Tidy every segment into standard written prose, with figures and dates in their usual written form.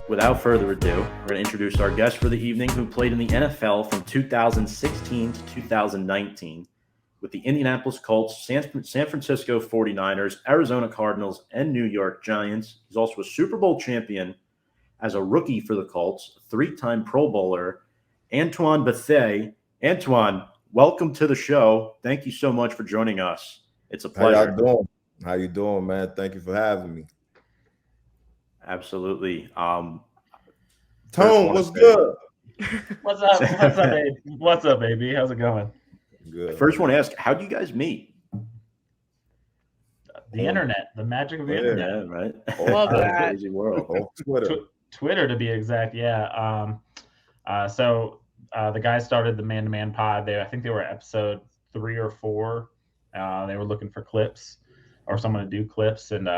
Without further ado, we're going to introduce our guest for the evening who played in the NFL from 2016 to 2019 with the Indianapolis Colts, San Francisco 49ers, Arizona Cardinals, and New York Giants. He's also a Super Bowl champion as a rookie for the Colts, a three-time Pro Bowler, Antoine Bethea. Antoine, welcome to the show. Thank you so much for joining us. It's a How y'all pleasure. doing? How you doing, man? Thank you for having me. Absolutely. First Tone, want what's to good? What's up? What's up, say, baby? What's up, baby? How's it going? Good. first want to ask, how do you guys meet? The internet, the magic of the Yeah. internet. Yeah, right. Love that. Crazy world. On Twitter. Twitter, to be exact. Yeah. So the guys started the Man to Man Pod. I think they were episode 3 or 4. They were looking for clips or someone to do clips, and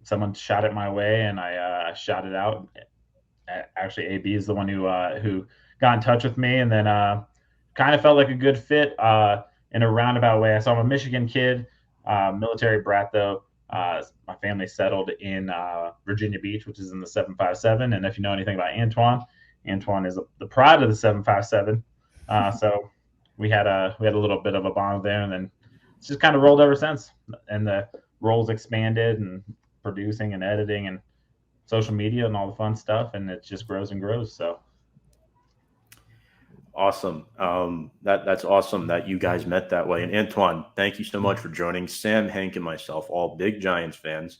someone shot it my way, and I shot it out. Actually, AB is the one who got in touch with me, and then kind of felt like a good fit in a roundabout way. I'm a Michigan kid, military brat though. My family settled in Virginia Beach, which is in the 757. And if you know anything about Antoine is the pride of the 757. So we had a little bit of a bond there, and then it's just kind of rolled ever since. And the roles expanded, and producing and editing and social media and all the fun stuff, and it just grows and grows. So Awesome. That's awesome that you guys met that way. And Antoine, thank you so much for joining. Sam, Hank, and myself, all big Giants fans.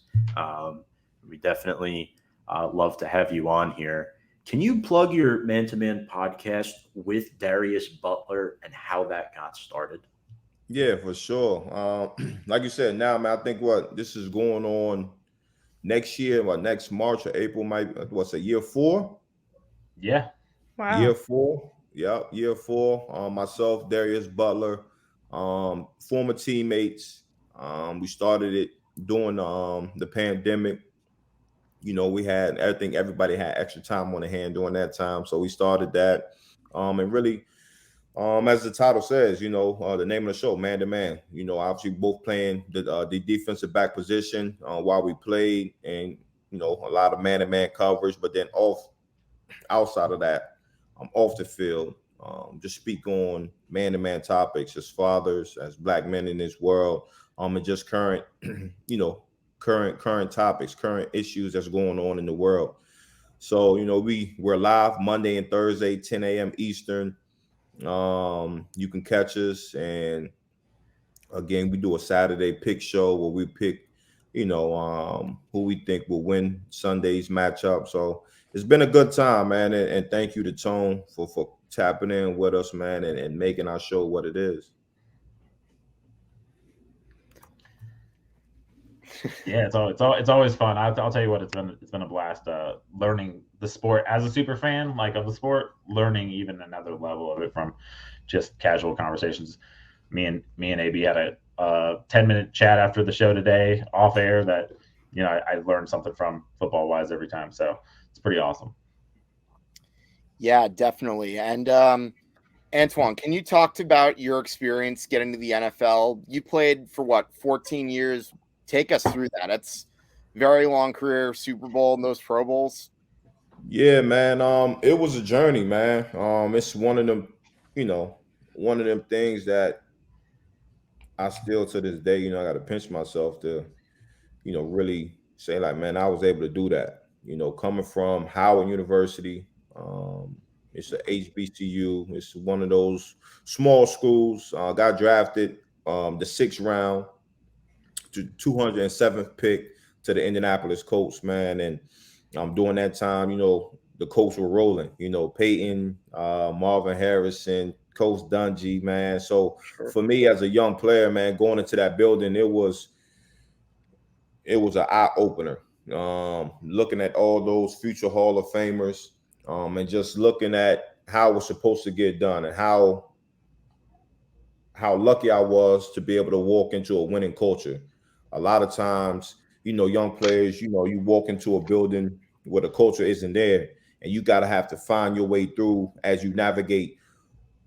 We definitely love to have you on here. Can you plug your man-to-man podcast with Darius Butler and how that got started? Yeah, for sure. Like you said, now, man, I think this is going on next year, next March or April, what's it, year 4? yeah. Wow. Year 4. Yeah, year 4. Myself, Darius Butler, former teammates. We started it during the pandemic. I think everybody had extra time on their hand during that time. So we started that. And really, as the title says, the name of the show, Man to Man, obviously both playing the defensive back position while we played, and, a lot of man to man coverage, but then outside of that, off the field, just speak on man to man topics as fathers, as black men in this world, and just current, current topics, current issues that's going on in the world. So, we're live Monday and Thursday, 10 a.m. Eastern. You can catch us, and again, we do a Saturday pick show where we pick, who we think will win Sunday's matchup. So it's been a good time, man, and thank you to Tone for tapping in with us, man, and making our show what it is. Yeah, it's always fun. I'll tell you what, it's been a blast learning the sport as a super fan, like, of the sport, learning even another level of it from just casual conversations. Me and AB had a 10-minute chat after the show today off air that I learned something from football wise every time. So it's pretty awesome. Yeah, definitely. And Antoine, can you talk about your experience getting to the NFL? You played for 14 years? Take us through that. It's very long career, Super Bowl and those Pro Bowls. Yeah, man. It was a journey, man. It's one of them things that I still to this day, I got to pinch myself to, really say, like, man, I was able to do that. Coming from Howard University, it's a HBCU. It's one of those small schools. Got drafted the 6th round to 207th pick to the Indianapolis Colts, man. And during that time, the Colts were rolling. Peyton, Marvin Harrison, Coach Dungy, man. So for me as a young player, man, going into that building, it was an eye opener. Looking at all those future Hall of Famers, and just looking at how it was supposed to get done, and how lucky I was to be able to walk into a winning culture. A lot of times, young players, you walk into a building where the culture isn't there, and you got to have to find your way through as you navigate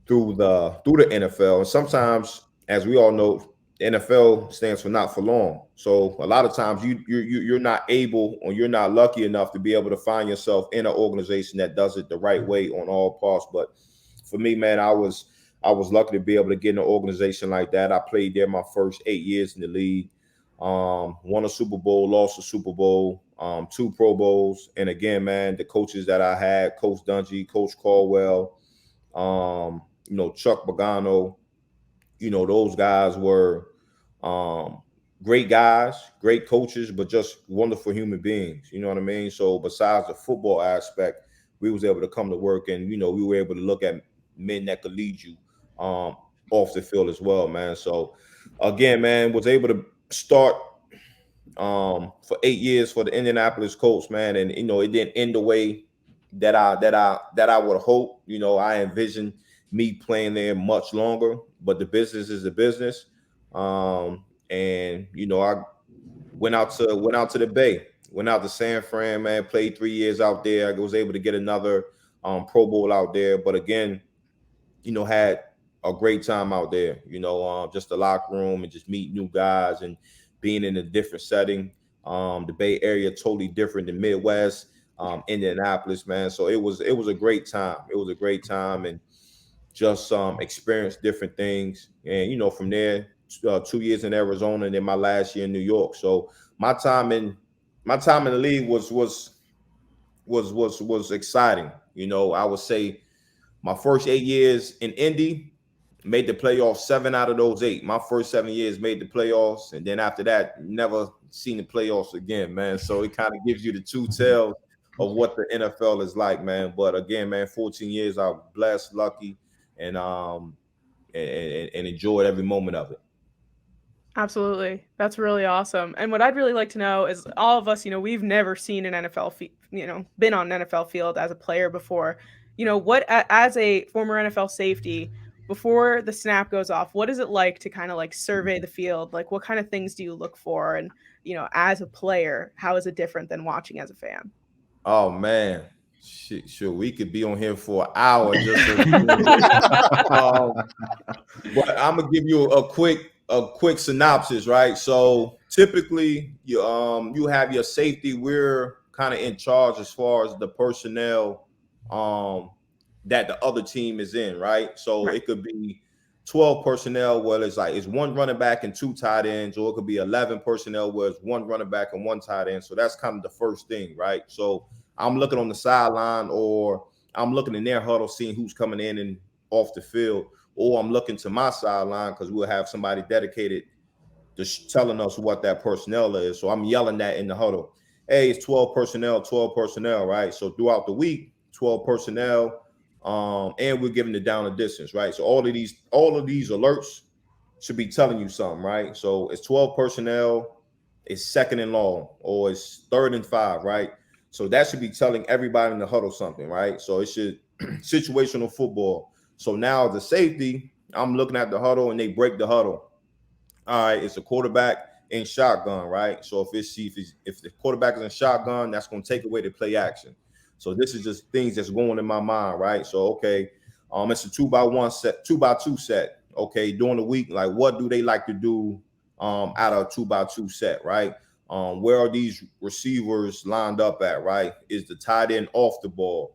through the NFL. And sometimes, as we all know, NFL stands for not for long. So a lot of times you're not able, or you're not lucky enough to be able to find yourself in an organization that does it the right way on all parts. But for me, man, I was lucky to be able to get in an organization like that. I played there my first 8 years in the league. Won a Super Bowl, lost a Super Bowl, 2 Pro Bowls. And again, man, the coaches that I had, Coach Dungy, Coach Caldwell, Chuck Pagano, those guys were great guys, great coaches, but just wonderful human beings. You know what I mean? So besides the football aspect, we was able to come to work, and we were able to look at men that could lead you off the field as well, man. So again, man, was able to start for 8 years for the Indianapolis Colts, man, and it didn't end the way that I would hope. I envisioned me playing there much longer, but the business is a business. And I went out to the Bay, went out to San Fran, man, played 3 years out there. I was able to get another Pro Bowl out there, but again, had a great time out there. Just the locker room and just meet new guys and being in a different setting. The Bay Area totally different than Midwest, Indianapolis, man. So it was a great time. It was a great time, and just experienced different things. And from there, 2 years in Arizona, and then my last year in New York. So my time in the league was exciting. I would say my first 8 years in Indy, made the playoffs 7 out of those 8. My first 7 years made the playoffs, and then after that, never seen the playoffs again, man. So it kind of gives you the two tales of what the NFL is like, man. But again, man, 14 years, I'm blessed, lucky, and enjoyed every moment of it. Absolutely. That's really awesome. And what I'd really like to know is, all of us, we've never seen an NFL, been on an NFL field as a player before. What, as a former NFL safety, before the snap goes off, what is it like to kind of like survey the field? Like, what kind of things do you look for? And, as a player, how is it different than watching as a fan? Oh, man. Shit, sure, we could be on here for an hour just but I'm gonna give you a quick synopsis, right? So typically you have your safety. We're kind of in charge as far as the personnel that the other team is in, right? So it could be 12 personnel where it's one running back and 2 tight ends, or it could be 11 personnel where it's 1 running back and 1 tight end. So that's kind of the first thing, right? So I'm looking on the sideline, or I'm looking in their huddle, seeing who's coming in and off the field, or I'm looking to my sideline because we'll have somebody dedicated to telling us what that personnel is. So I'm yelling that in the huddle. Hey, it's 12 personnel, right? So throughout the week, 12 personnel, and we're giving it down a distance, right? So all of these alerts should be telling you something, right? So it's 12 personnel, it's 2nd and long, or it's 3rd and 5, right? So that should be telling everybody in the huddle something, right? So it should situational football. So now the safety, I'm looking at the huddle and they break the huddle. All right, it's a quarterback in shotgun, right? So if the quarterback is in shotgun, that's going to take away the play action. So this is just things that's going in my mind, right? So okay, it's a 2x1 set, 2x2 set. Okay, during the week, like what do they like to do out of a 2x2 set, right? Where are these receivers lined up at, right? Is the tight end off the ball?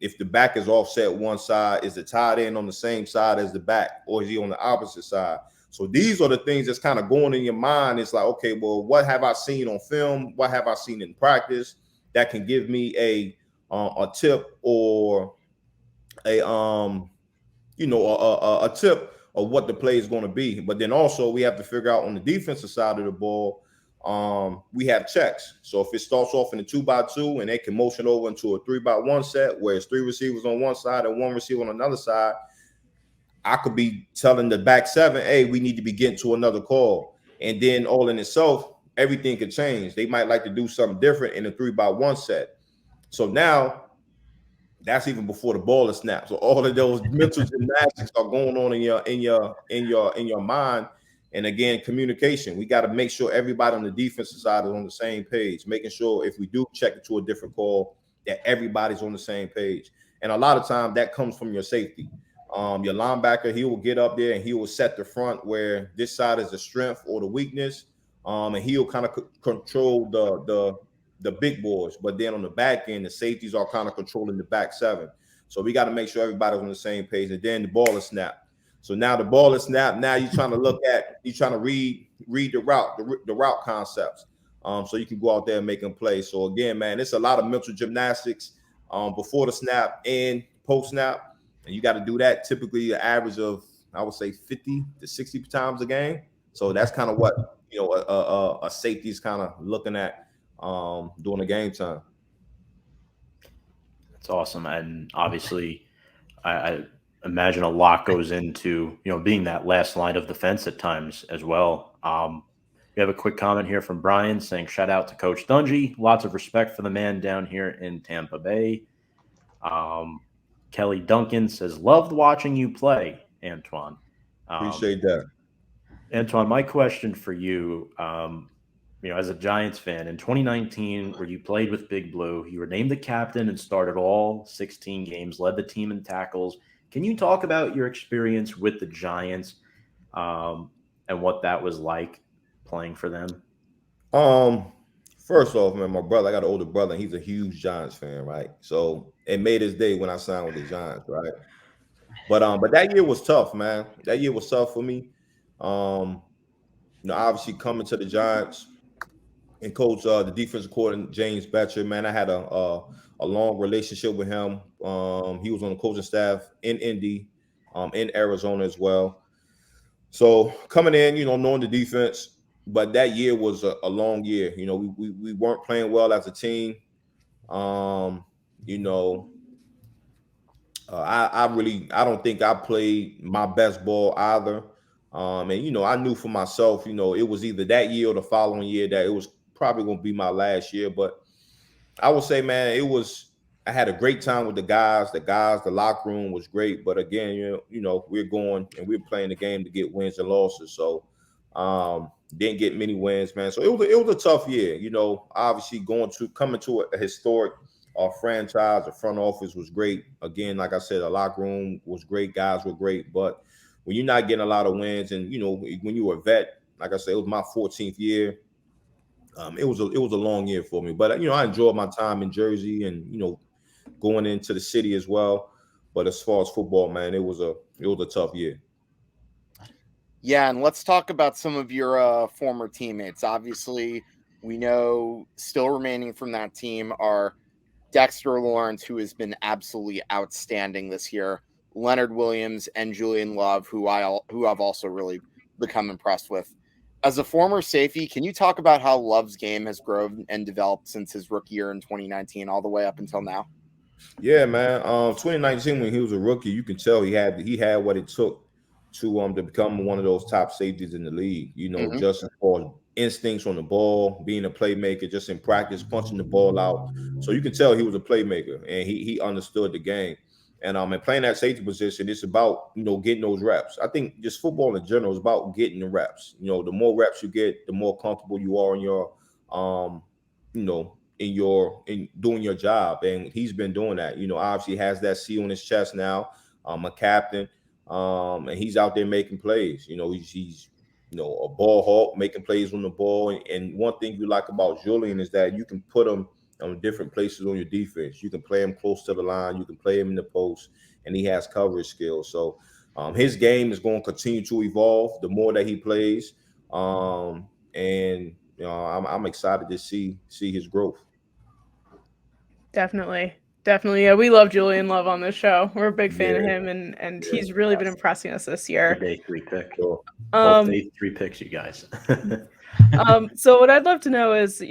If the back is offset one side, is the tight end on the same side as the back, or is he on the opposite side? So these are the things that's kind of going in your mind. It's like, okay, well, what have I seen on film? What have I seen in practice that can give me a tip, or a tip of what the play is going to be? But then also we have to figure out on the defensive side of the ball, we have checks. So if it starts off in a 2x2 and they can motion over into a 3x1 set where it's 3 receivers on one side and 1 receiver on another side, I could be telling the back 7, hey, we need to be getting to another call. And then all in itself, everything could change. They might like to do something different in a 3x1 set. So now that's even before the ball is snapped. So all of those mental gymnastics are going on in your mind. And again, communication. We got to make sure everybody on the defensive side is on the same page, making sure if we do check it to a different call, that everybody's on the same page. And a lot of time that comes from your safety. Your linebacker, he will get up there and he will set the front where this side is the strength or the weakness. And he'll kind of control the big boys. But then on the back end, the safeties are kind of controlling the back seven. So we got to make sure everybody's on the same page. And then the ball is snapped. So now the ball is snapped. Now you're trying to read the route concepts. So you can go out there and make them play. So again, man, it's a lot of mental gymnastics before the snap and post snap. And you got to do that typically an average of, I would say, 50 to 60 times a game. So that's kind of what, a safety is kind of looking at during the game time. That's awesome. And obviously, I imagine a lot goes into, being that last line of defense at times as well. We have a quick comment here from Brian saying, shout out to Coach Dungy. Lots of respect for the man down here in Tampa Bay. Kelly Duncan says, loved watching you play, Antoine. Appreciate that. Antoine, my question for you, as a Giants fan, in 2019, where you played with Big Blue, you were named the captain and started all 16 games, led the team in tackles. Can you talk about your experience with the Giants and what that was like playing for them? First off, man, my brother, I got an older brother, and he's a huge Giants fan, right? So it made his day when I signed with the Giants, right? But that year was tough, man. That year was tough for me. Obviously coming to the Giants and coach the defensive coordinator James Betcher, man, I had a long relationship with him. He was on the coaching staff in Indy, in Arizona as well. So coming in, knowing the defense. But that year was a long year. We weren't playing well as a team. I don't think I played my best ball either. And I knew for myself, it was either that year or the following year that it was probably going to be my last year. But I would say, man, I had a great time with the guys. The locker room was great. But again, we're going and we're playing the game to get wins and losses. So didn't get many wins, man. So it was a tough year. Obviously coming to a historic franchise. The front office was great. Again, like I said, the locker room was great. Guys were great. But when you're not getting a lot of wins, and when you were a vet, like I said, it was my 14th year. It was a long year for me. But I enjoyed my time in Jersey and going into the city as well. But as far as football, man, it was a tough year. Yeah, and let's talk about some of your former teammates. Obviously, we know still remaining from that team are Dexter Lawrence, who has been absolutely outstanding this year, Leonard Williams, and Julian Love, who I've also really become impressed with. As a former safety, can you talk about how Love's game has grown and developed since his rookie year in 2019 all the way up until now? Yeah, man. 2019, when he was a rookie, you can tell he had what it took to become one of those top safeties in the league. Just as far as instincts on the ball, being a playmaker, just in practice, punching the ball out. So you can tell he was a playmaker and he understood the game. And playing that safety position, it's about getting those reps. I think just football in general is about getting the reps. The more reps you get, the more comfortable you are in your in doing your job. And he's been doing that. Obviously has that C on his chest now. A captain. And he's out there making plays. He's a ball hawk, making plays on the ball. And one thing you like about Julian is that you can put him on different places on your defense. You can play him close to the line. You can play him in the post, and he has coverage skills. So his game is going to continue to evolve the more that he plays. I'm excited to see his growth. Definitely. Yeah, we love Julian Love on this show. We're a big fan of him, and he's really been impressing us this year. Day 3 pick. Sure. Day 3 picks, you guys. So what I'd love to know is,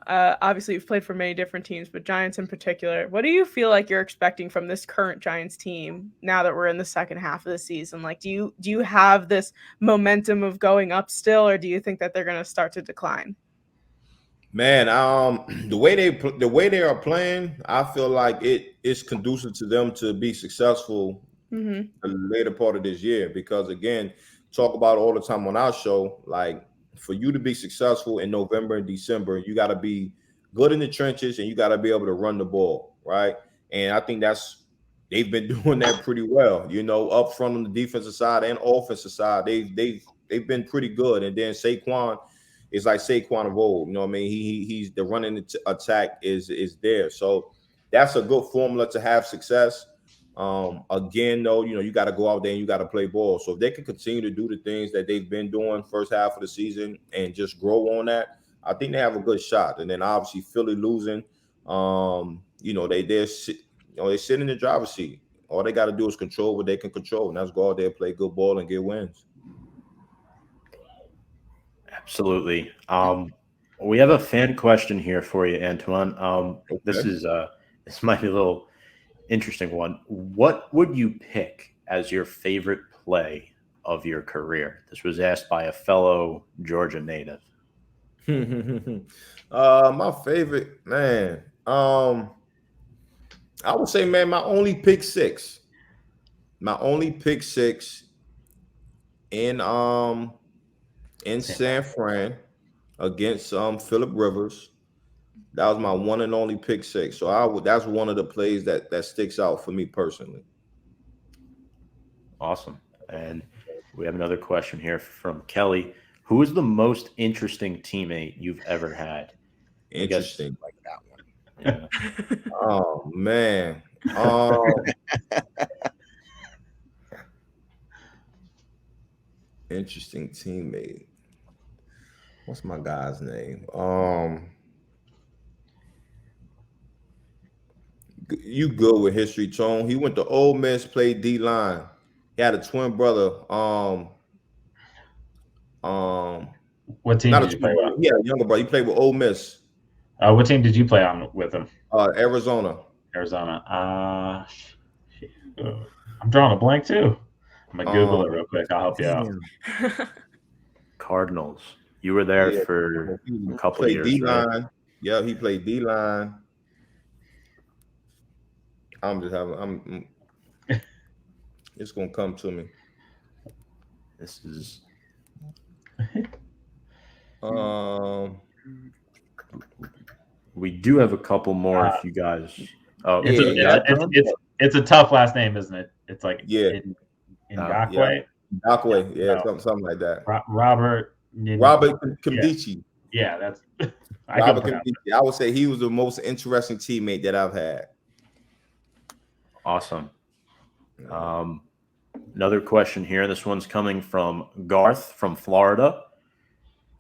obviously you've played for many different teams, but Giants in particular, what do you feel like you're expecting from this current Giants team now that we're in the second half of the season? Like, do you have this momentum of going up still, or do you think that they're going to start to decline? Man, the way they are playing, I feel like it is conducive to them to be successful the later part of this year. Because again, talk about all the time on our show, like for you to be successful in November and December, you got to be good in the trenches and you got to be able to run the ball, right? And I think that's they've been doing that pretty well. You know, up front on the defensive side and offensive side, they've been pretty good. And then Saquon is like Saquon of old. You know what I mean? He's the running attack is there. So that's a good formula to have success. Again, though, you know, you got to go out there and you got to play ball. So if they can continue to do the things that they've been doing first half of the season and just grow on that, I think they have a good shot. And then obviously Philly losing, you know, they sit in the driver's seat. All they got to do is control what they can control, and that's go out there, play good ball, and get wins. Absolutely. We have a fan question here for you, Antoine. Okay. This might be a little interesting one. What would you pick as your favorite play of your career? This was asked by a fellow Georgia native. My favorite, man. I would say, man, my only pick six in San Fran against Phillip Rivers. That was my one and only pick six. So that's one of the plays that sticks out for me personally. Awesome. And we have another question here from Kelly. Who is the most interesting teammate you've ever had? Interesting. Like that one. Yeah. Oh man. Interesting teammate. What's my guy's name? You good with history, Tone? He went to Ole Miss, played D-line. He had a twin brother. What team not did a you play twin brother. with? Yeah, younger brother. He played with Ole Miss. What team did you play on with him? Arizona. Arizona. I'm drawing a blank too. I'm gonna Google it real quick. I'll help you out. Cardinals. You were there for a couple of years. D-line. Right? Yeah, he played D-line. I'm it's gonna come to me. This is we do have a couple more if you guys it's a tough last name, isn't it? It's like Ngakwe. Ngakwe, something like that. Robert Kimdichie. Yeah, that's Robert Kimdichie. I would say he was the most interesting teammate that I've had. Awesome. Another question here. This one's coming from Garth from Florida.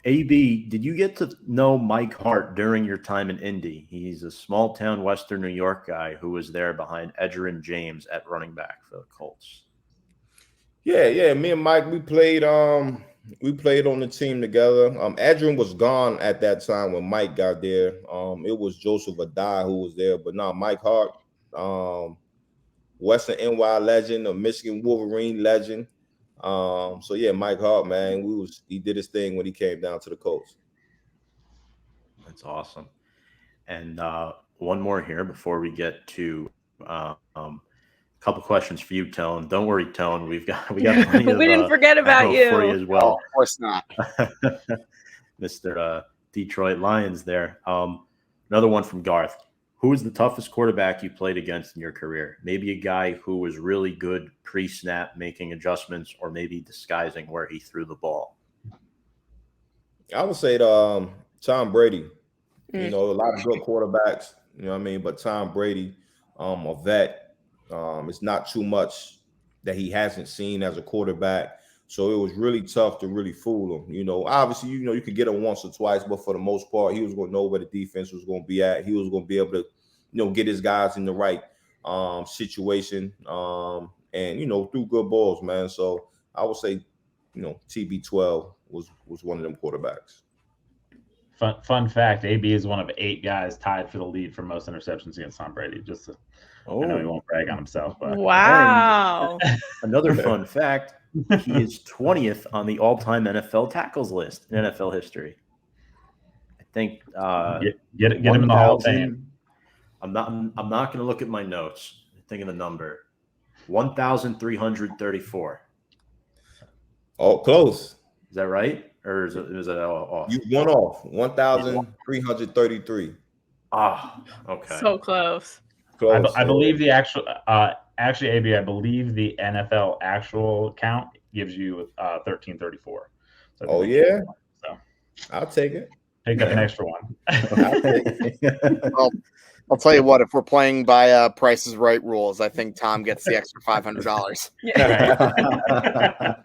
AB, did you get to know Mike Hart during your time in Indy? He's a small town Western New York guy who was there behind Edgerrin James at running back for the Colts. Yeah. Me and Mike, we played on the team together. Edgerrin was gone at that time when Mike got there. It was Joseph Adai who was there, but now Mike Hart, Western NY legend, a Michigan Wolverine legend. So yeah, Mike Hart, man, he did his thing when he came down to the Colts. That's awesome. And one more here before we get to a couple questions for you, Tone. Don't worry, Tone. We got plenty of we didn't forget about you for you as well. Of course not. Mr. Detroit Lions there. Another one from Garth. Who is the toughest quarterback you played against in your career? Maybe a guy who was really good pre-snap, making adjustments, or maybe disguising where he threw the ball. I would say Tom Brady. You know, a lot of good quarterbacks, you know what I mean? But Tom Brady, a vet, it's not too much that he hasn't seen as a quarterback. So it was really tough to really fool him. You know, obviously, you know, you could get him once or twice, but for the most part, he was going to know where the defense was going to be at. He was going to be able to, you know, get his guys in the right situation and, you know, threw good balls, man. So I would say, you know, TB12 was one of them quarterbacks. Fun fact, AB is one of 8 guys tied for the lead for most interceptions against Tom Brady. I know he won't brag on himself. But. Wow. Another fun fact. He is 20th on the all-time NFL tackles list in NFL history. I think get him in the Hall of Fame. I'm not going to look at my notes. I'm thinking the number 1,334. Oh, close. Is that right, or is it off? You won off 1,333. Ah, okay. So close. I believe the Actually, AB, I believe the NFL actual count gives you 1334. So Oh yeah, so I'll take it. take an extra one. I'll take it. Well, I'll tell you what, if we're playing by Price is Right rules, I think Tom gets the extra $500. Yeah.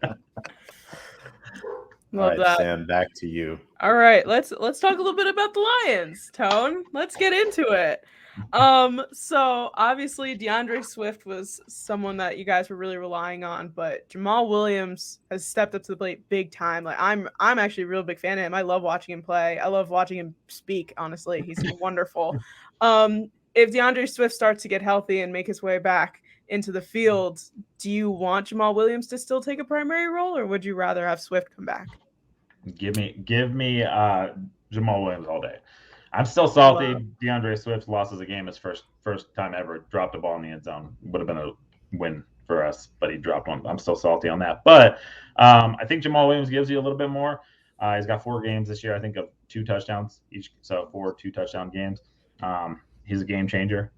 All Love right, that. Sam, back to you. All right, let's talk a little bit about the Lions, Tone. Let's get into it. So obviously DeAndre Swift was someone that you guys were really relying on, but Jamal Williams has stepped up to the plate big time. Like I'm actually a real big fan of him. I love watching him play. I love watching him speak, honestly. He's wonderful. If DeAndre Swift starts to get healthy and make his way back into the field, do you want Jamal Williams to still take a primary role, or would you rather have Swift come back? Give me Jamal Williams all day. I'm still salty. Wow. DeAndre Swift losses a game his first time ever. Dropped a ball in the end zone. Would have been a win for us, but he dropped one. I'm still salty on that. But I think Jamal Williams gives you a little bit more. He's got 4 games this year, I think, of 2 touchdowns each. So 4 2-touchdown games. He's a game changer.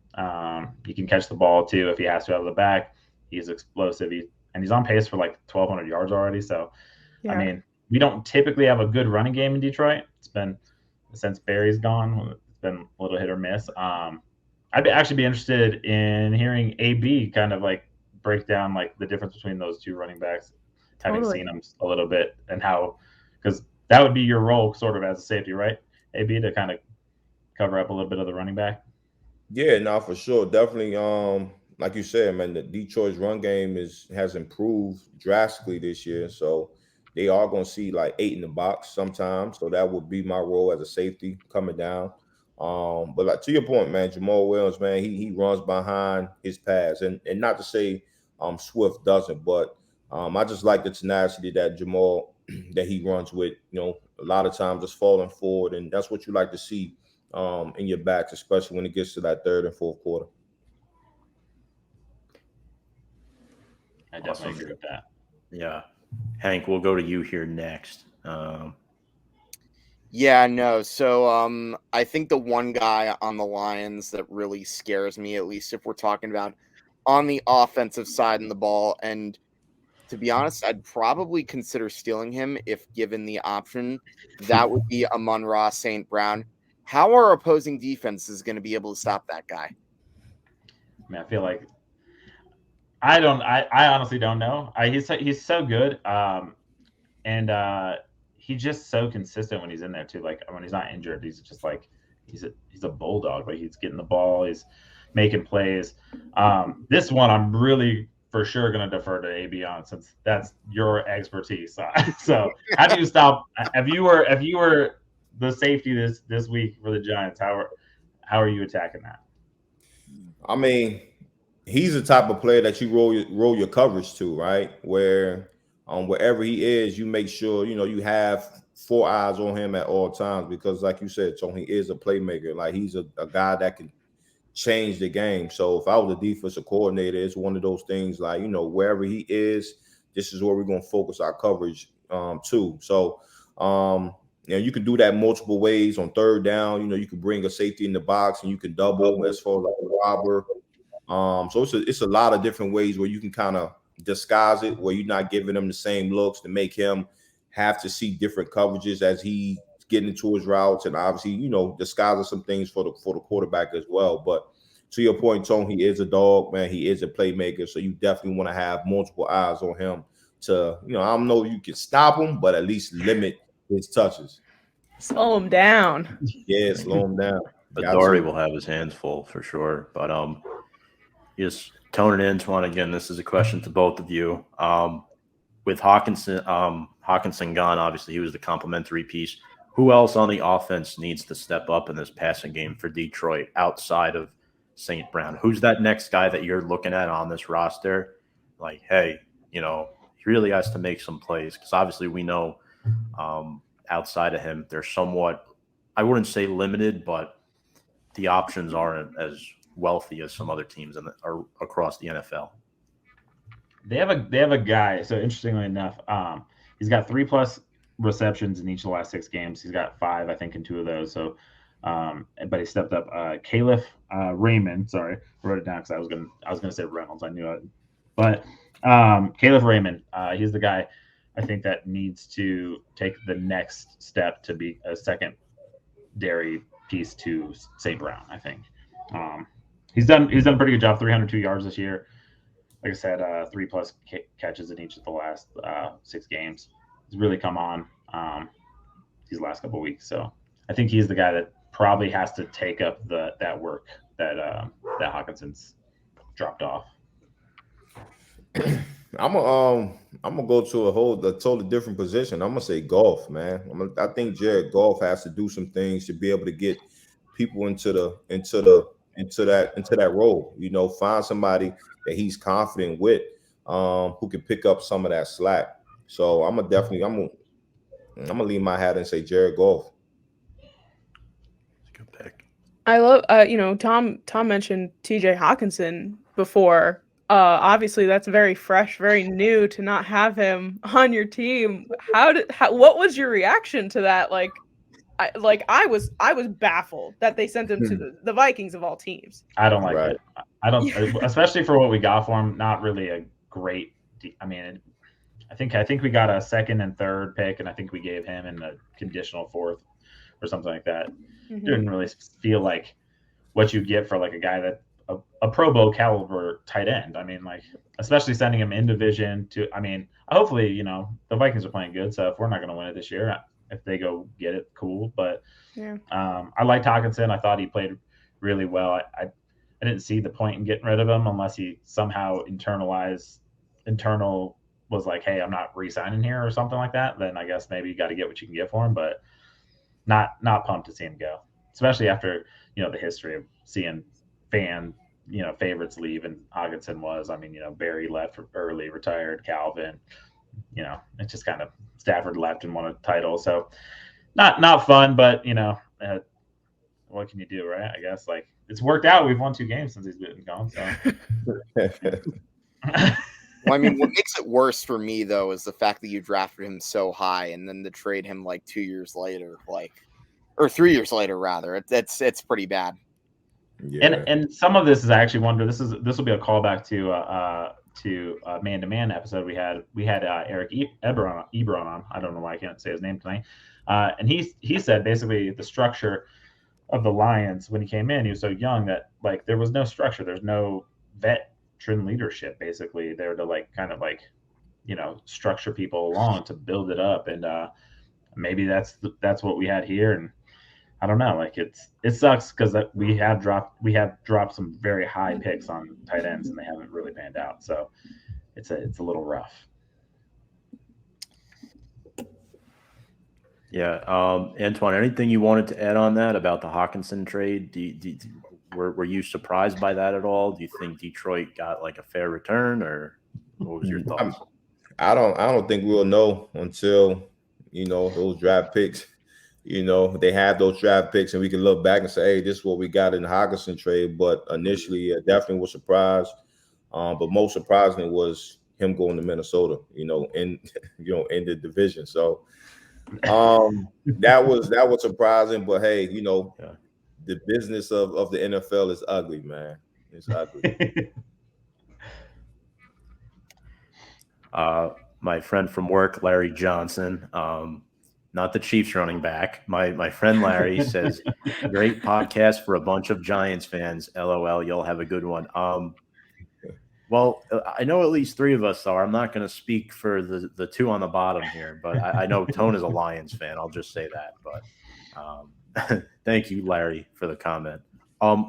He can catch the ball too if he has to out of the back. He's explosive. And he's on pace for like 1,200 yards already. So, yeah. I mean, we don't typically have a good running game in Detroit. It's been since Barry's gone. It's been a little hit or miss. I'd actually be interested in hearing AB kind of like break down like the difference between those 2 running backs, having seen them a little bit, and how, because that would be your role sort of as a safety, right? AB, to kind of cover up a little bit of the running back. Yeah, no, for sure. Definitely. Like you said, man, the Detroit's run game has improved drastically this year. So they are going to see like 8 in the box sometimes. So that would be my role as a safety coming down. But like to your point, man, Jamal Williams, man, he runs behind his pass. And not to say Swift doesn't, but I just like the tenacity that Jamal that he runs with, you know, a lot of times just falling forward. And that's what you like to see in your backs, especially when it gets to that 3rd and 4th quarter. I definitely agree with that. Yeah. Hank, we'll go to you here next. Yeah, no. So I think the one guy on the Lions that really scares me, at least if we're talking about on the offensive side of the ball, and to be honest, I'd probably consider stealing him if given the option. That would be Amon-Ra St. Brown. How are opposing defenses going to be able to stop that guy? I mean, I feel like I honestly don't know. He's so good, and he's just so consistent when he's in there too. Like when he's not injured, he's just like he's a bulldog. Like he's getting the ball, he's making plays. This one I'm really for sure going to defer to AB on, since that's your expertise. So how do you stop? If you were the safety this week for the Giants, how are you attacking that? I mean, he's the type of player that you roll your coverage to, right? Where wherever he is, you make sure, you know, you have 4 eyes on him at all times, because like you said, Tony, he is a playmaker. Like he's a guy that can change the game. So if I was a defensive coordinator, it's one of those things like, you know, wherever he is, this is where we're going to focus our coverage too. So, you know, you can do that multiple ways on 3rd down. You know, you can bring a safety in the box and you can double as far as like a robber. So it's a lot of different ways where you can kind of disguise it, where you're not giving him the same looks to make him have to see different coverages as he's getting into his routes, and obviously, you know, disguising some things for the quarterback as well. But to your point, Tone, he is a dog, man. He is a playmaker, so you definitely want to have multiple eyes on him to, you know, I don't know if you can stop him, but at least limit his touches. Slow him down. Yeah, slow him down. But Dory will have his hands full for sure. But just Tone and Antoine, again, this is a question to both of you. With Hawkinson gone, obviously he was the complementary piece. Who else on the offense needs to step up in this passing game for Detroit outside of St. Brown? Who's that next guy that you're looking at on this roster? Like, hey, you know, he really has to make some plays, because obviously we know outside of him, they're somewhat, I wouldn't say limited, but the options aren't as wealthy as some other teams are across the NFL. They have a guy. So interestingly enough, he's got 3+ receptions in each of the last 6 games. He's got 5, I think, in 2 of those. So But he stepped up. Caliph Raymond, sorry, I wrote it down because I was gonna say Reynolds. I knew it, but Caliph Raymond, he's the guy I think that needs to take the next step to be a secondary piece to St. Brown. I think he's done a pretty good job. 302 yards this year. Like I said, 3+ catches in each of the last 6 games. He's really come on these last couple of weeks. So I think he's the guy that probably has to take up that work that Hawkinson's dropped off. I'm gonna go to a totally different position. I'm gonna say golf, man. I think Jared Goff has to do some things to be able to get people into that role. You know, find somebody that he's confident with, who can pick up some of that slack. So I'm gonna leave my hat and say Jared Goff. Good pick. I love, Tom mentioned TJ Hawkinson before. Obviously that's very fresh, very new to not have him on your team. What was your reaction to that? I was baffled that they sent him to the Vikings of all teams. I don't like it. I don't, especially for what we got for him. Not really a great. I mean, I think we got a 2nd and 3rd pick, and I think we gave him in the conditional 4th or something like that. Mm-hmm. Didn't really feel like what you get for like a guy that a Pro Bowl caliber tight end. I mean, like, especially sending him in division to. I mean, hopefully, the Vikings are playing good, so if we're not going to win it this year, if they go get it, cool. But yeah, I liked Hawkinson. I thought he played really well. I didn't see the point in getting rid of him unless he somehow was like, hey, I'm not re-signing here or something like that. Then I guess maybe you got to get what you can get for him. But not pumped to see him go, especially after the history of seeing favorites leave, and Hawkinson was. I mean, Barry left early, retired. Calvin, it's just kind of Stafford left and won a title, so not fun. But what can you do, right? I guess like it's worked out. We've won 2 games since he's been gone. So. Well, I mean, what makes it worse for me though is the fact that you drafted him so high and then to trade him like 2 years later, or 3 years later rather. It's pretty bad. Yeah. And some of this is I actually wonder. This will be a callback to man-to-man episode we had. We had Eric Ebron on. I don't know why I can't say his name tonight. And he said basically the structure of the Lions when he came in, he was so young that like there was no structure. There's no veteran leadership basically there to like kind of like structure people along to build it up. And maybe that's what we had here. And I don't know, like it sucks because we have dropped some very high picks on tight ends and they haven't really panned out. So it's a little rough. Yeah, Antoine, anything you wanted to add on that about the Hawkinson trade? Were you surprised by that at all? Do you think Detroit got like a fair return, or what was your thoughts? I don't think we'll know until those draft picks. They have those draft picks, and we can look back and say, "Hey, this is what we got in the Hawkinson trade." But initially, definitely was surprised. But most surprising was him going to Minnesota. In the division. So that was surprising. But hey, the business of the NFL is ugly, man. It's ugly. My friend from work, Larry Johnson. Not the Chiefs running back. My friend Larry says, "Great podcast for a bunch of Giants fans. LOL, you'll have a good one." Well, I know at least 3 of us are. I'm not going to speak for the 2 on the bottom here, but I know Tone is a Lions fan. I'll just say that. But thank you, Larry, for the comment.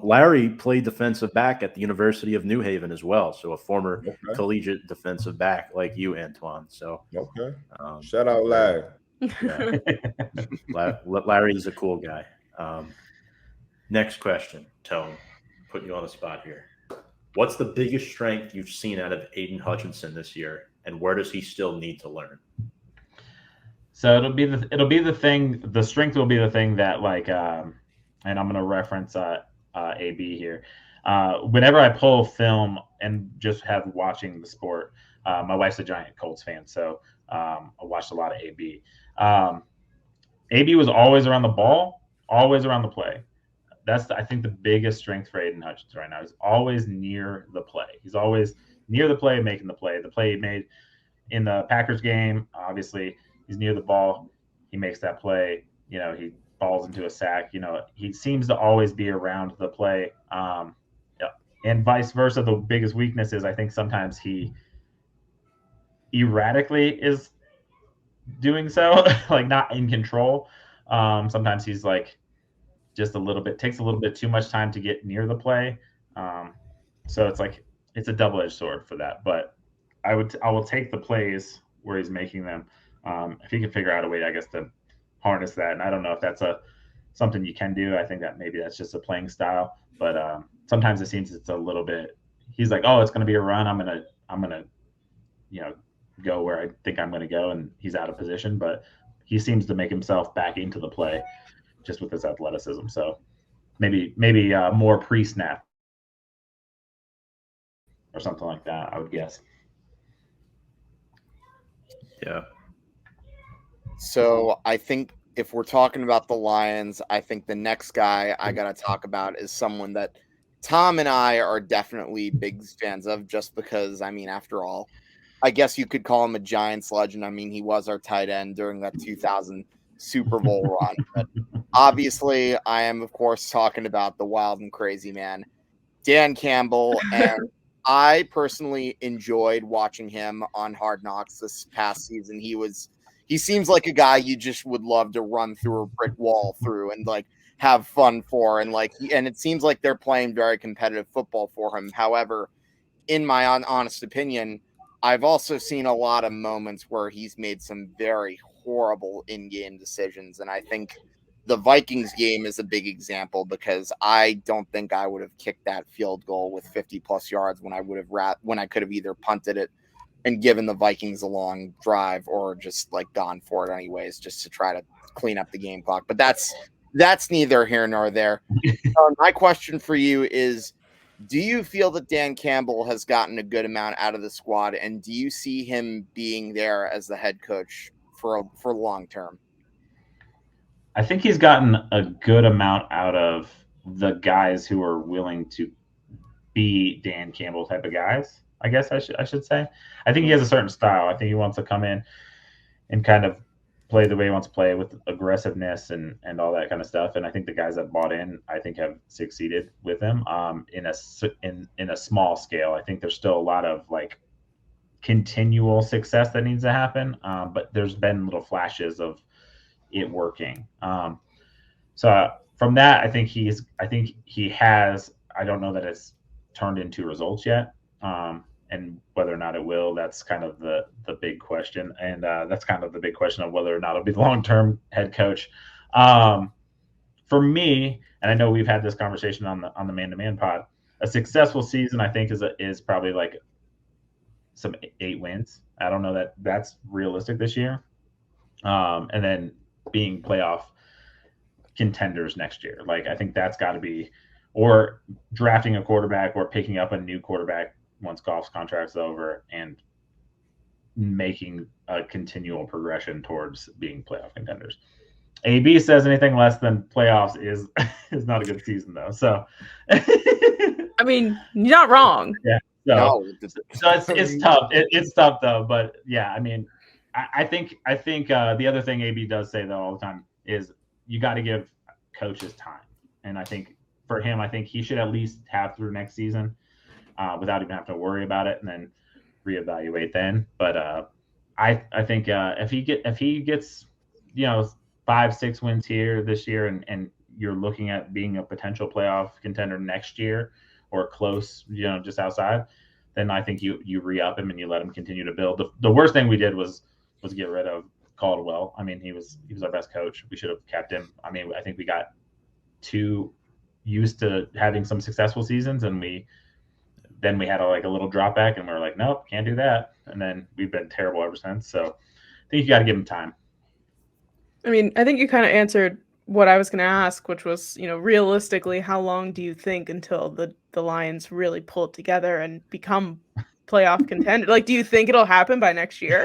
Larry played defensive back at the University of New Haven as well, so a former collegiate defensive back like you, Antoine. So okay, shout out Larry. Yeah. Larry's a cool guy. Next question, Tone. Put you on the spot here. What's the biggest strength you've seen out of Aiden Hutchinson this year, and where does he still need to learn? So it'll be the thing. The strength will be the thing that like, and I'm going to reference AB here. Whenever I pull film and just have watching the sport, my wife's a giant Colts fan, so I watched a lot of AB. AB was always around the ball, always around the play. That's, I think, the biggest strength for Aiden Hutchins right now. He's always near the play. He's always near the play, making the play. The play he made in the Packers game, obviously, he's near the ball. He makes that play. He falls into a sack. He seems to always be around the play. And vice versa. The biggest weakness is I think sometimes he erratically is doing so, like not in control. Sometimes he's like just takes a little bit too much time to get near the play. So it's a double-edged sword for that. But I will take the plays where he's making them. If he can figure out a way, I guess, to harness that. And I don't know if that's something you can do. I think that maybe that's just a playing style. But sometimes it seems it's a little bit. He's like, oh, it's going to be a run. I'm gonna, go where I think I'm going to go, and he's out of position. But he seems to make himself back into the play just with his athleticism. So maybe more pre-snap or something like that, I would guess. Yeah. So I think if we're talking about the Lions, I think the next guy I got to talk about is someone that Tom and I are definitely big fans of, just because, after all, I guess you could call him a Giants legend. He was our tight end during that 2000 Super Bowl run. But obviously, I am, of course, talking about the wild and crazy man, Dan Campbell. And I personally enjoyed watching him on Hard Knocks this past season. He seems like a guy you just would love to run through a brick wall through and have fun for. And it seems like they're playing very competitive football for him. However, in my honest opinion, I've also seen a lot of moments where he's made some very horrible in-game decisions. And I think the Vikings game is a big example, because I don't think I would have kicked that field goal with 50-plus yards when I could have either punted it and given the Vikings a long drive, or just gone for it anyways, just to try to clean up the game clock. But that's neither here nor there. My question for you is, do you feel that Dan Campbell has gotten a good amount out of the squad, and do you see him being there as the head coach for long term? I think he's gotten a good amount out of the guys who are willing to be Dan Campbell type of guys, I guess I should say. I think he has a certain style. I think he wants to come in and kind of play the way he wants to play, with aggressiveness and all that kind of stuff. And I think the guys that bought in, I think, have succeeded with him in a small scale. I think there's still a lot of continual success that needs to happen. But there's been little flashes of it working. So from that, I think he has, I don't know that it's turned into results yet. And whether or not it will, that's kind of the big question. And that's kind of the big question of whether or not it'll be the long-term head coach. For me, and I know we've had this conversation on the man-to-man pod, a successful season, I think, is probably some 8 wins. I don't know that that's realistic this year. And then being playoff contenders next year. I think that's got to be, or drafting a quarterback or picking up a new quarterback once Goff's contract's over, and making a continual progression towards being playoff contenders. AB says anything less than playoffs is not a good season, though. So, you're not wrong. Yeah. So it's tough. It's tough, though. But yeah, I think the other thing AB does say, though, all the time is you got to give coaches time. And I think for him, I think he should at least have through next season without even having to worry about it, and then reevaluate then. But I think if he gets 5-6 wins here this year, and you're looking at being a potential playoff contender next year, or close, just outside, then I think you re-up him and you let him continue to build. The worst thing we did was get rid of Caldwell. He was our best coach. We should have kept him. I think we got too used to having some successful seasons, and we had a little drop back, and we were like, nope, can't do that. And then we've been terrible ever since. So I think you got to give him time. I think you kind of answered what I was going to ask, which was, realistically, how long do you think until the Lions really pull it together and become playoff contender? Do you think it'll happen by next year?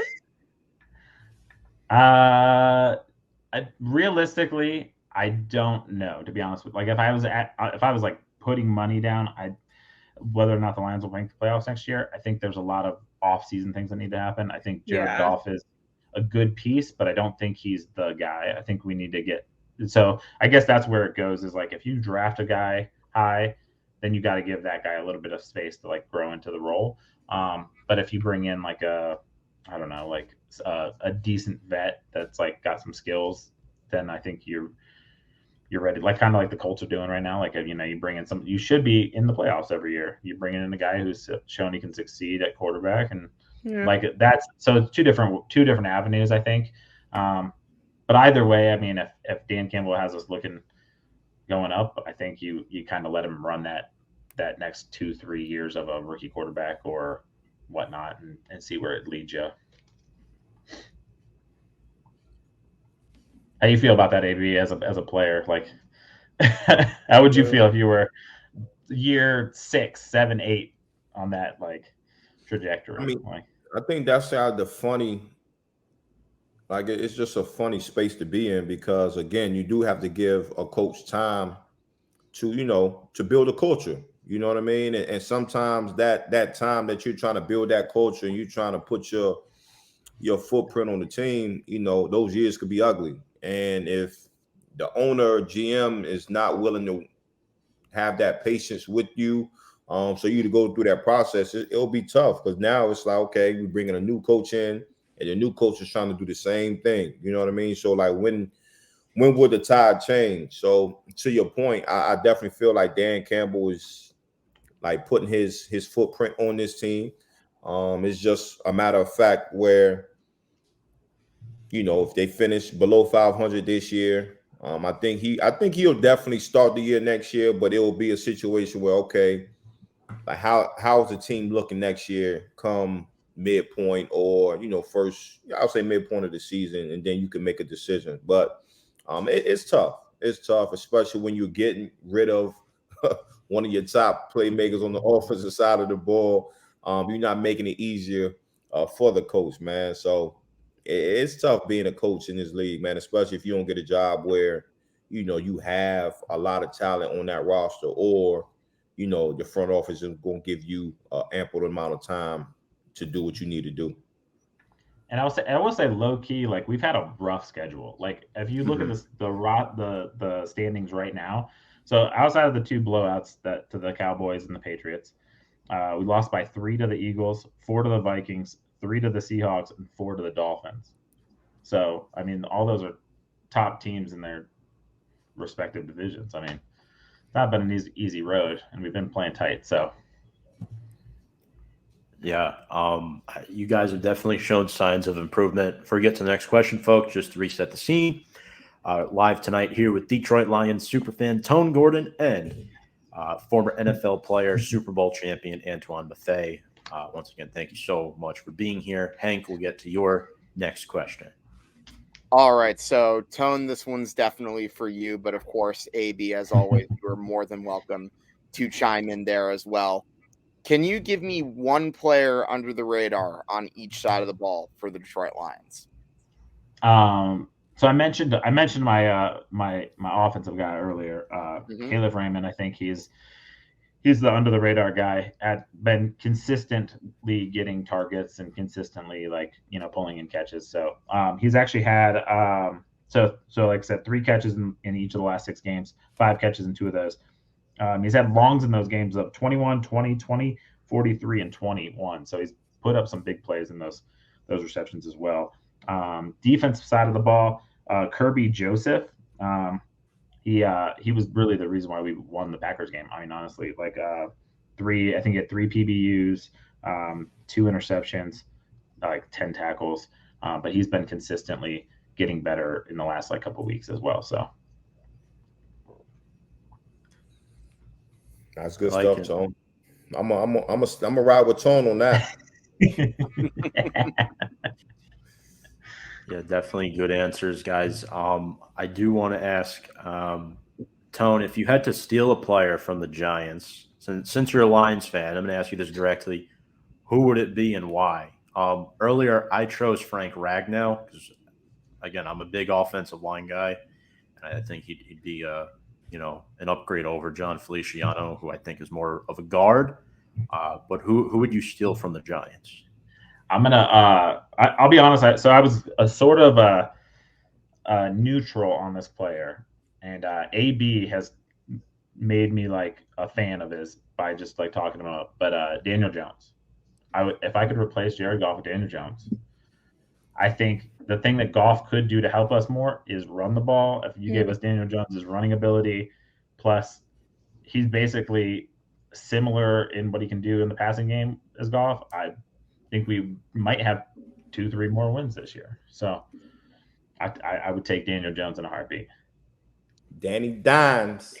Realistically, I don't know, to be honest with you. Like if I was like putting money down, whether or not the Lions will make the playoffs next year, I think there's a lot of off-season things that need to happen. I think Jared Goff is a good piece, but I don't think he's the guy. I think we need to get – so I guess that's where it goes is like if you draft a guy high, then you got to give that guy a little bit of space to like grow into the role. But if you bring in like a decent vet that's like got some skills, then I think you're ready. Like kind of like the Colts are doing right now. Like, you bring in you should be in the playoffs every year. You bring in a guy who's shown he can succeed at quarterback, and like that's so it's two different avenues, I think. But either way, I mean, if Dan Campbell has us looking going up, I think you kind of let him run that next 2-3 years of a rookie quarterback or whatnot, and see where it leads you. How you feel about that, AB, as a player? Like, how would you feel if you were year 6, 7, 8 on that like trajectory? I mean, I think that's how the funny. Like it's just a funny space to be in because again, you do have to give a coach time to build a culture. You know what I mean? And sometimes that time that you're trying to build that culture and you're trying to put your footprint on the team, those years could be ugly. And if the owner or GM is not willing to have that patience with you, so you to go through that process, it'll be tough because now it's like, okay, we're bringing a new coach in and the new coach is trying to do the same thing. You know what I mean? So like when would the tide change? So to your point, I definitely feel like Dan Campbell is like putting his footprint on this team. It's just a matter of fact where, if they finish below 500 this year, I think he'll definitely start the year next year, but it will be a situation where, okay, like how's the team looking next year come midpoint or, first, I'll say midpoint of the season, and then you can make a decision. But it's tough. It's tough, especially when you're getting rid of one of your top playmakers on the offensive side of the ball. You're not making it easier for the coach, man. So it's tough being a coach in this league, man, especially if you don't get a job where, you have a lot of talent on that roster or, the front office is going to give you an ample amount of time to do what you need to do. And I will say low key, like we've had a rough schedule. Like if you look at the standings right now, so outside of the 2 blowouts to the Cowboys and the Patriots, we lost by 3 to the Eagles, 4 to the Vikings, 3 to the Seahawks, and 4 to the Dolphins. So I mean, all those are top teams in their respective divisions. I mean, it's not been an easy road, and we've been playing tight. So. Yeah, you guys have definitely shown signs of improvement. Before we get to the next question, folks, just to reset the scene, live tonight here with Detroit Lions superfan Tone Gordon and former NFL player, Super Bowl champion Antoine Bethea. Once again, thank you so much for being here. Hank, we'll get to your next question. All right, so Tone, this one's definitely for you, but of course, AB, as always, you're more than welcome to chime in there as well. Can you give me one player under the radar on each side of the ball for the Detroit Lions? So I mentioned my my offensive guy earlier, Caleb Raymond. I think he's the under the radar guy. Been consistently getting targets and consistently pulling in catches. So he's actually had so like I said, 3 catches in each of the last 6 games, 5 catches in 2 of those. He's had longs in those games of 21, 20, 20, 43, and 21. So he's put up some big plays in those receptions as well. Defensive side of the ball, Kirby Joseph. He was really the reason why we won the Packers game. I mean, honestly, he had 3 PBUs, 2 interceptions, 10 tackles. But he's been consistently getting better in the last couple weeks as well. So. That's good stuff, Tone. I'm a ride with Tone on that. Yeah, definitely good answers, guys. I do want to ask Tone, if you had to steal a player from the Giants, since you're a Lions fan, I'm going to ask you this directly. Who would it be and why? Earlier, I chose Frank Ragnow because, again, I'm a big offensive line guy. I think he'd be an upgrade over John Feliciano, who I think is more of a guard. But who would you steal from the Giants? I'm gonna. I'll be honest. So I was a sort of a neutral on this player, and AB has made me like a fan of his by just like talking him up. But Daniel Jones, if I could replace Jared Goff with Daniel Jones, I think the thing that Goff could do to help us more is run the ball. If you gave us Daniel Jones's running ability, plus he's basically similar in what he can do in the passing game as Goff, I think we might have 2-3 more wins this year. So I would take Daniel Jones in a heartbeat. Danny Dimes.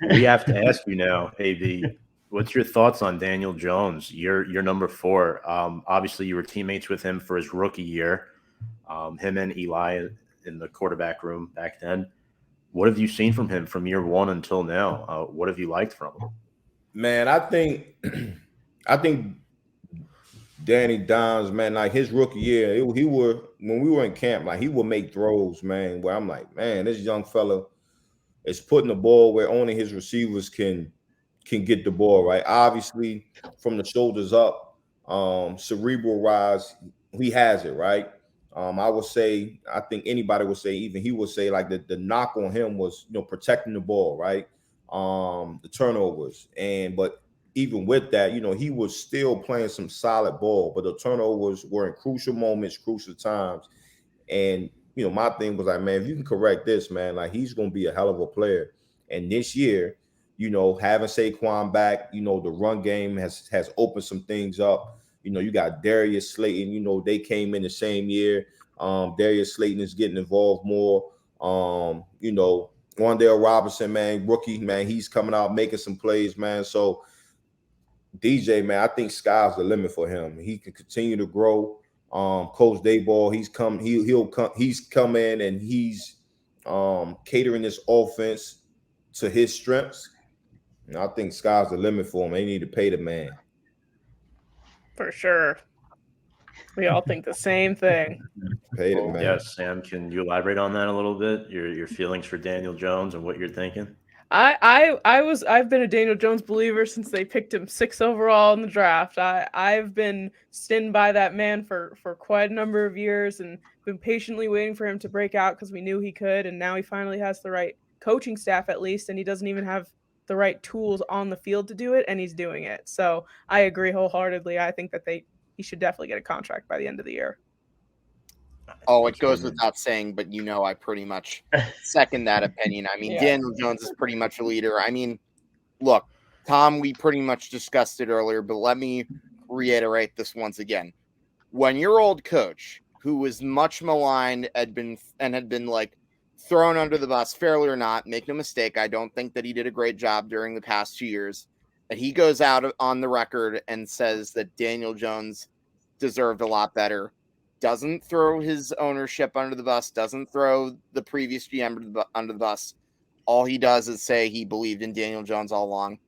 We have to ask you now, AB, what's your thoughts on Daniel Jones? You're number 4. Obviously, you were teammates with him for his rookie year. Him and Eli in the quarterback room back then. What have you seen from him from year 1 until now? What have you liked from him? Man, I think Danny Dimes, man, like his rookie year, he would, when we were in camp, like he would make throws, man, where I'm like, man, this young fella is putting the ball where only his receivers can get the ball, right? Obviously, from the shoulders up, cerebral rise, he has it, right? I would say, I think anybody would say, even he would say, like the knock on him was, protecting the ball, right? The turnovers, but even with that, he was still playing some solid ball, but the turnovers were in crucial moments, crucial times. And, my thing was like, man, if you can correct this, man, like he's going to be a hell of a player. And this year, having Saquon back, the run game has opened some things up. You got Darius Slayton, they came in the same year. Darius Slayton is getting involved more. Wandale Robinson, man, rookie, man, he's coming out making some plays, man. So DJ, man, I think sky's the limit for him. He can continue to grow. Coach Dayball, he's come in and he's catering this offense to his strengths. And I think sky's the limit for him. They need to pay the man. For sure. We all think the same thing. Pay the man. Yes, Sam, can you elaborate on that a little bit? Your feelings for Daniel Jones and what you're thinking? I've been a Daniel Jones believer since they picked him 6th overall in the draft. I've been standing by that man for quite a number of years and been patiently waiting for him to break out because we knew he could, and now he finally has the right coaching staff at least, and he doesn't even have the right tools on the field to do it, and he's doing it. So I agree wholeheartedly. I think that he should definitely get a contract by the end of the year. Oh, it goes without saying, but I pretty much second that opinion. I mean, yeah. Daniel Jones is pretty much a leader. I mean, look, Tom, we pretty much discussed it earlier, but let me reiterate this once again. When your old coach, who was much maligned, had been like thrown under the bus, fairly or not, make no mistake, I don't think that he did a great job during the past 2 years, and he goes out on the record and says that Daniel Jones deserved a lot better. Doesn't throw his ownership under the bus, doesn't throw the previous GM under the bus. All he does is say he believed in Daniel Jones all along.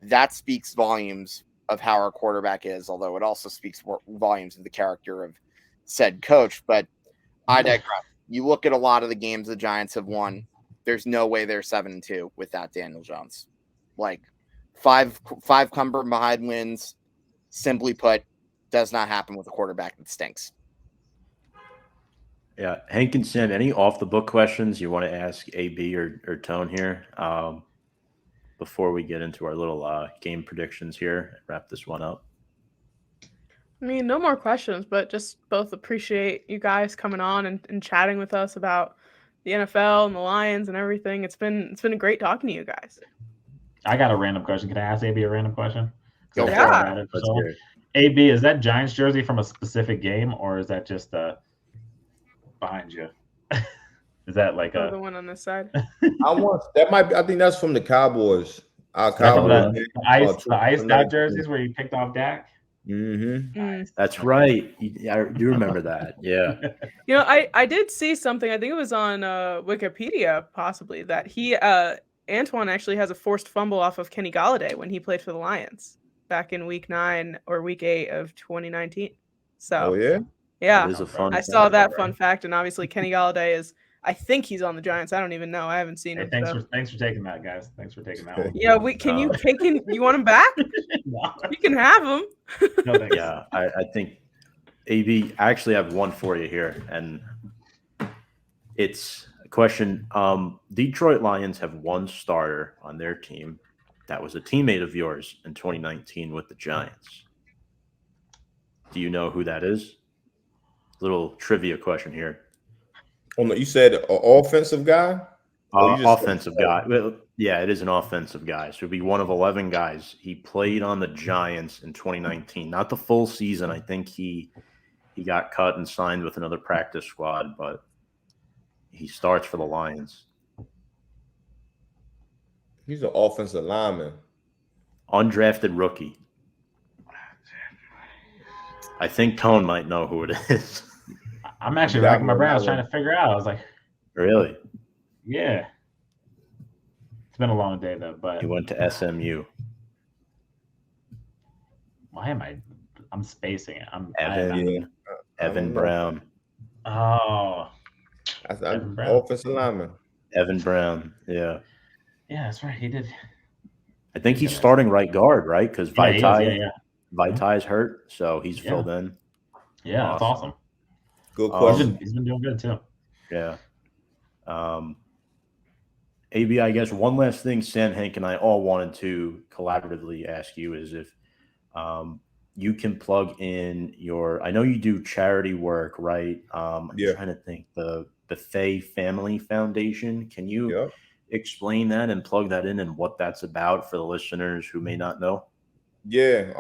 That speaks volumes of how our quarterback is, although it also speaks volumes of the character of said coach. But I digress. You look at a lot of the games the Giants have won, there's no way they're 7-2 without Daniel Jones. Like five come from behind wins, simply put, does not happen with a quarterback that stinks. Yeah, Hank and Sam, any off-the-book questions you want to ask AB or Tone here before we get into our little game predictions here and wrap this one up? I mean, no more questions, but just both appreciate you guys coming on and chatting with us about the NFL and the Lions and everything. It's been great talking to you guys. I got a random question. Can I ask AB a random question? Yeah. AB, is that Giants jersey from a specific game, or is that just behind you? Is that like the one on this side? I think that's from the Cowboys. Our Cowboys. The iced out jerseys where you picked off Dak. Mm-hmm. That's right. I do remember that. Yeah. I did see something. I think it was on Wikipedia, possibly, that Antoine actually has a forced fumble off of Kenny Golladay when he played for the Lions back in week 9 or week 8 of 2019. So, oh yeah. Yeah, that is a fun I saw that fun fact, and obviously Kenny Golladay is I think he's on the Giants. I don't even know. I haven't seen him. Thanks so. for taking that, guys. Thanks for taking that one. Yeah, you want him back? No. You can have him. No, thanks. Yeah, I think AB. I actually have one for you here, and it's a question. Detroit Lions have one starter on their team that was a teammate of yours in 2019 with the Giants. Do you know who that is? Little trivia question here. Oh, no, you said an offensive guy? Offensive guy. Well, yeah, it is an offensive guy. So it'd be one of 11 guys. He played on the Giants in 2019. Not the full season. I think he got cut and signed with another practice squad, but he starts for the Lions. He's an offensive lineman. Undrafted rookie. I think Tone might know who it is. I'm actually racking my brain. I was trying to figure out. I was like, Really? yeah. It's been a long day, though. But He went to SMU. why am I'm spacing it. Evan Brown. Oh. I'm offensive lineman. Evan Brown. Yeah. Yeah, that's right. He did. I think he's starting right guard, right? Because Vitai's hurt, so he's filled in. Yeah, that's awesome. Good question. He's been doing good too. Yeah. AB, I guess one last thing Sam, Hank, and I all wanted to collaboratively ask you is if you can plug in I know you do charity work, right? I'm trying to think. The Bethea Family Foundation. Can you explain that and plug that in and what that's about for the listeners who may not know? Yeah.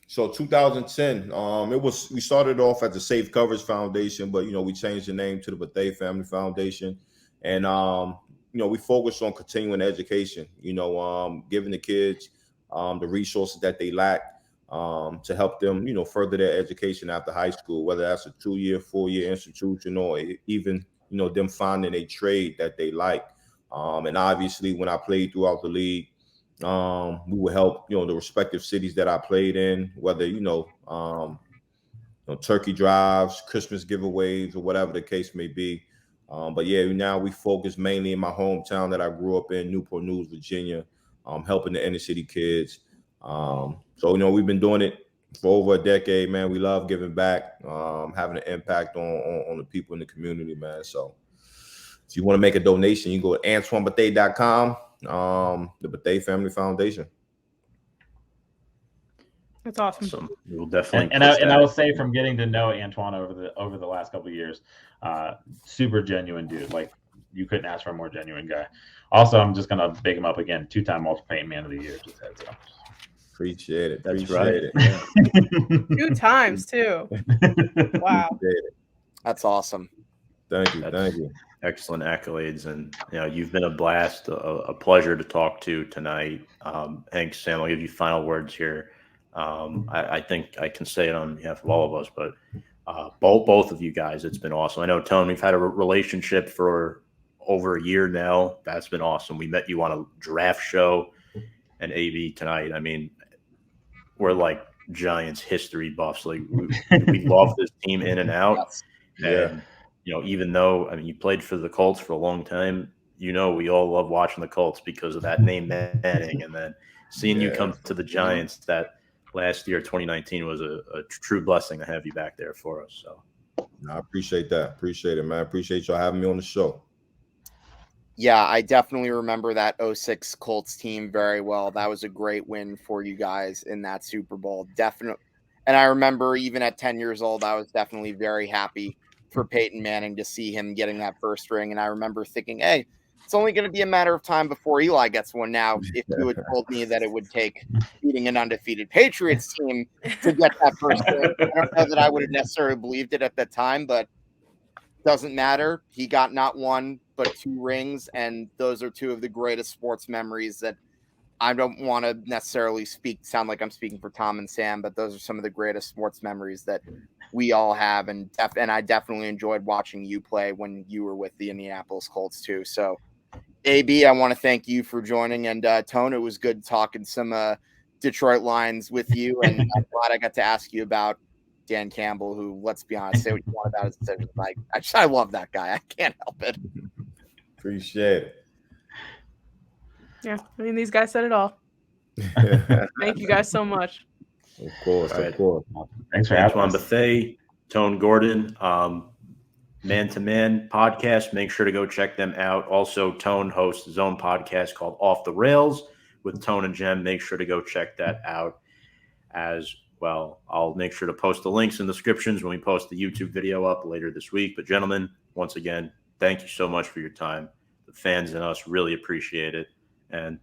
So 2010, we started off as the Safe Covers Foundation, but we changed the name to the Bethea Family Foundation, and we focus on continuing education. Giving the kids the resources that they lack to help them, further their education after high school, whether that's a 2-year, 4-year institution, or even them finding a trade that they like. And obviously, when I played throughout the league, we would help the respective cities that I played in, whether turkey drives, Christmas giveaways, or whatever the case may be. But yeah, now we focus mainly in my hometown that I grew up in, Newport News, Virginia, helping the inner city kids. So we've been doing it for over a decade, man. We love giving back, having an impact on the people in the community, man. So if you want to make a donation, you can go to AntoineBethea.com. The Bethea Family Foundation. That's awesome. We'll definitely. And I will say, from getting to know Antoine over the last couple of years, super genuine dude. Like, you couldn't ask for a more genuine guy. Also, I'm just gonna big him up again. 2-time Multi-Paint Man of the Year. Just heads up. Appreciate it. That's Appreciate right. It. 2 times too. Wow. That's awesome. Thank you. Excellent accolades, and you've been a blast, a pleasure to talk to tonight. Hank, Sam, I'll give you final words here. I think I can say it on behalf of all of us, but both of you guys, it's been awesome. I know, Tone, we've had a relationship for over a year now. That's been awesome. We met you on a draft show, and AB tonight. I mean, we're like Giants history buffs. Like we love this team in and out. And even though you played for the Colts for a long time, we all love watching the Colts because of that name Manning, and then seeing you come to the Giants that last year, 2019, was a true blessing to have you back there for us. So I appreciate that. Appreciate it, man. Appreciate y'all having me on the show. Yeah, I definitely remember that 06 Colts team very well. That was a great win for you guys in that Super Bowl. Definitely. And I remember even at 10 years old, I was definitely very happy for Peyton Manning to see him getting that first ring. And I remember thinking, hey, it's only going to be a matter of time before Eli gets one. Now, if you had told me that it would take beating an undefeated Patriots team to get that first ring, I don't know that I would have necessarily believed it at the time, but doesn't matter. He got not one, but 2 rings. And those are 2 of the greatest sports memories that I don't want to necessarily sound like I'm speaking for Tom and Sam, but those are some of the greatest sports memories that we all have. And I definitely enjoyed watching you play when you were with the Indianapolis Colts too. So AB, I want to thank you for joining, and Tone, it was good talking some Detroit Lions with you. And I'm glad I got to ask you about Dan Campbell, who, let's be honest, say what you want about his decisions. I love that guy. I can't help it. Appreciate it. Yeah, I mean, these guys said it all. Thank you guys so much. Of course, All right. of course. Thanks for having Antoine us. Bethea, Tone Gordon, Man to Man podcast. Make sure to go check them out. Also, Tone hosts his own podcast called Off the Rails with Tone and Jem. Make sure to go check that out as well. I'll make sure to post the links in the descriptions when we post the YouTube video up later this week. But gentlemen, once again, thank you so much for your time. The fans and us really appreciate it. And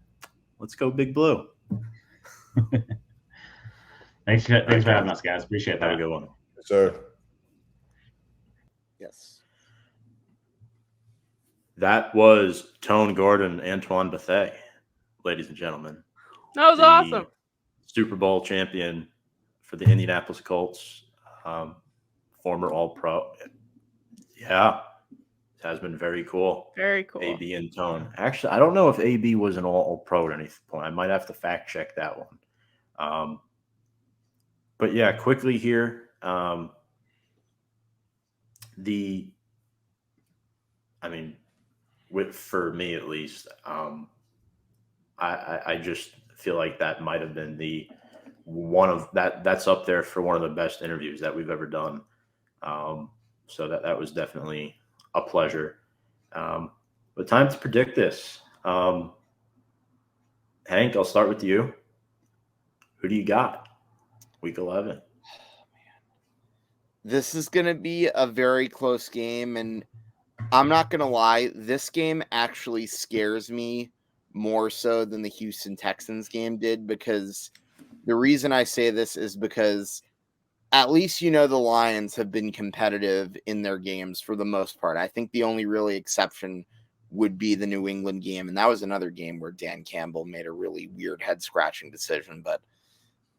let's go Big Blue. Thanks for having us, guys. Appreciate that. Have a good one. Yes, sir. Yes. That was Tone Gordon, Antoine Bethea, ladies and gentlemen. That was awesome. Super Bowl champion for the Indianapolis Colts, former All-Pro. Yeah, it has been very cool. Very cool. AB and Tone. Actually, I don't know if AB was an All-Pro at any point. I might have to fact check that one. But yeah, quickly here, for me at least, I just feel like that might have been that's up there for one of the best interviews that we've ever done. So that was definitely a pleasure. But time to predict this. Hank, I'll start with you. Who do you got? Week 11. This is going to be a very close game, and I'm not going to lie, this game actually scares me more so than the Houston Texans game did, because the reason I say this is because at least the Lions have been competitive in their games for the most part. I think the only really exception would be the New England game, and that was another game where Dan Campbell made a really weird head-scratching decision, but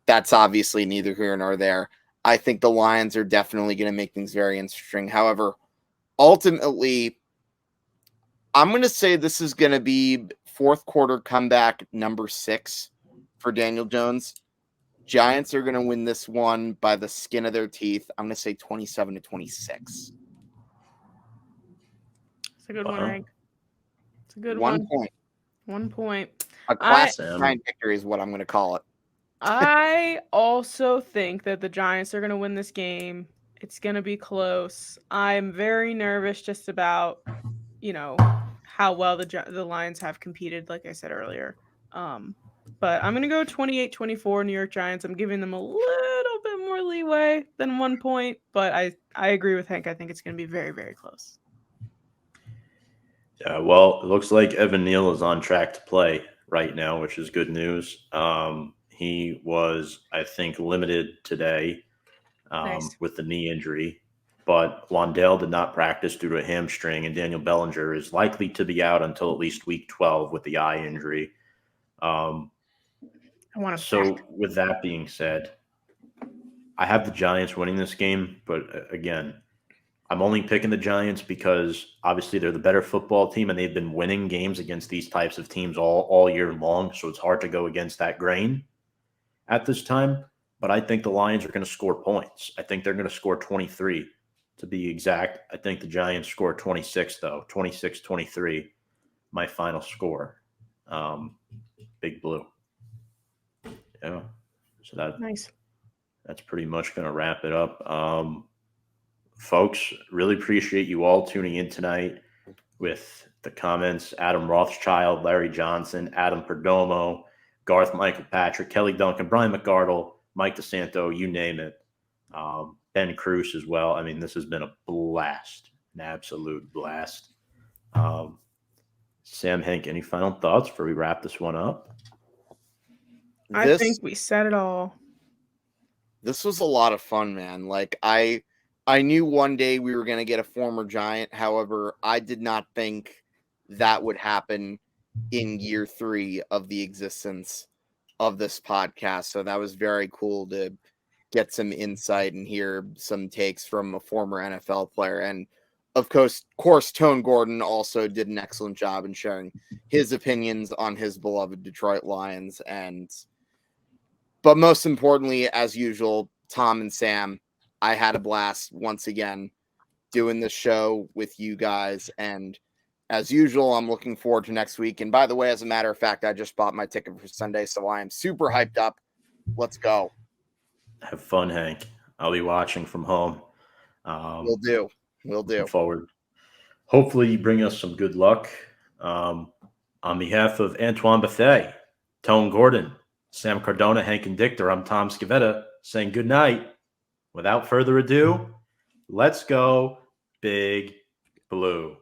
that's obviously neither here nor there. I think the Lions are definitely going to make things very interesting. However, ultimately, I'm going to say this is going to be fourth quarter comeback number 6 for Daniel Jones. Giants are going to win this one by the skin of their teeth. I'm going to say 27-26. It's a good one, Hank. It's a good one. 1 point. 1 point. A classic victory is what I'm going to call it. I also think that the Giants are going to win this game. It's going to be close. I'm very nervous just about, how well the Lions have competed, like I said earlier. But I'm going to go 28-24 New York Giants. I'm giving them a little bit more leeway than 1 point, but I agree with Hank. I think it's going to be very, very close. Yeah, well, it looks like Evan Neal is on track to play right now, which is good news. He was, I think, limited today Nice. with the knee injury, but Wandale did not practice due to a hamstring, and Daniel Bellinger is likely to be out until at least week 12 with the eye injury. So with that being said, I have the Giants winning this game, but again, I'm only picking the Giants because obviously they're the better football team and they've been winning games against these types of teams all year long. So it's hard to go against that grain at this time. But I think the Lions are going to score points. I think they're going to score 23 to be exact. I think the Giants score 26 though, 26-23, my final score. Big Blue. Yeah. So nice. That's pretty much going to wrap it up. Folks, really appreciate you all tuning in tonight with the comments. Adam Rothschild, Larry Johnson, Adam Perdomo, Garth Michael Patrick, Kelly Duncan, Brian McArdle, Mike DeSanto, you name it. Ben Cruz as well. I mean, this has been a blast, an absolute blast. Sam, Hank, any final thoughts before we wrap this one up? I think we said it all. This was a lot of fun, man. Like, I knew one day we were going to get a former Giant. However, I did not think that would happen in year 3 of the existence of this podcast. So that was very cool to get some insight and hear some takes from a former NFL player. And of course, Tone Gordon also did an excellent job in sharing his opinions on his beloved Detroit Lions. But most importantly, as usual, Tom and Sam, I had a blast once again doing this show with you guys. And as usual, I'm looking forward to next week. And by the way, as a matter of fact, I just bought my ticket for Sunday, so I am super hyped up. Let's go. Have fun, Hank. I'll be watching from home. We'll do. Looking forward. Hopefully, you bring us some good luck. On behalf of Antoine Bethea, Tone Gordon, Sam Cardona, Hank and Dichter, I'm Tom Scavetta saying good night. Without further ado, let's go Big Blue.